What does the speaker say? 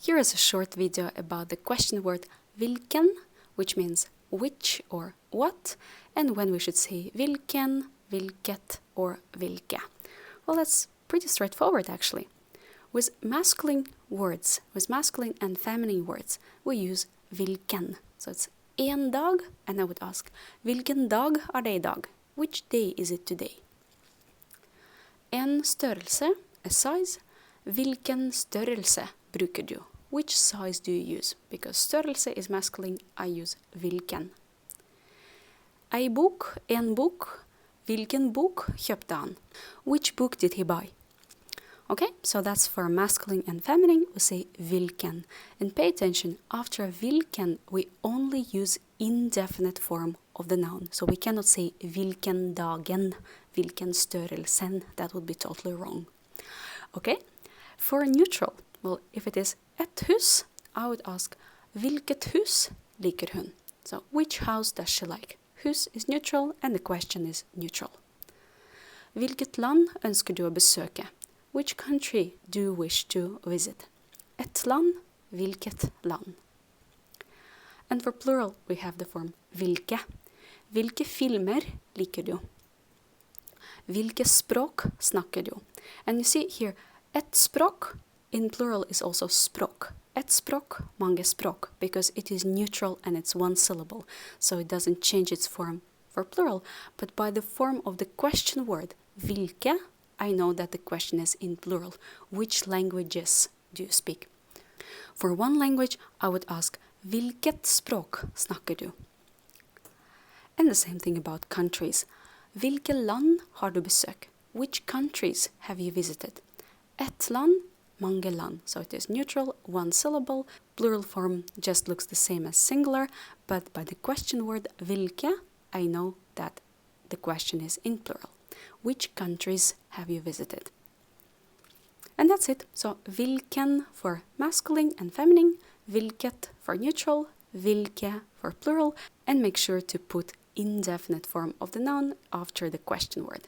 Here is a short video about the question word hvilken, which means which or what, and when we should say hvilken, hvilket or hvilke. Well, that's pretty straightforward actually. With masculine words, with masculine and feminine words, we use hvilken. So it's en dag, and I would ask, hvilken dag er det I dag? Which day is it today? En størrelse, a size. Hvilken størrelse bruker du? Which size do you use? Because størrelse is masculine, I use hvilken. Ei bok, en bok. Hvilken bok kjøpte han? Which book did he buy? Okay, so that's for masculine and feminine, we say hvilken. And pay attention, after hvilken, we only use indefinite form of the noun. So we cannot say hvilken dagen, hvilken størrelsen. That would be totally wrong. Okay, for neutral, well, if it is et hus, I would ask, hvilket hus liker hun? So which house does she like? Hus is neutral, and the question is neutral. Hvilket land ønsker du å besøke? Which country do you wish to visit? Et land, hvilket land? And for plural, we have the form hvilke. Hvilke filmer liker du? Hvilke språk snakker du? And you see here, et språk in plural is also språk. Et språk, mange språk, because it is neutral and it's one syllable, so it doesn't change its form for plural, but by the form of the question word, hvilke, I know that the question is in plural. Which languages do you speak? For one language, I would ask, hvilket språk snakker du? And the same thing about countries. Hvilke land har du besøkt? Which countries have you visited? Et land, mange land. So it is neutral, one syllable. Plural form just looks the same as singular, but by the question word hvilke, I know that the question is in plural. Which countries have you visited? And that's it. So hvilken for masculine and feminine, hvilket for neutral, hvilke for plural, and make sure to put indefinite form of the noun after the question word.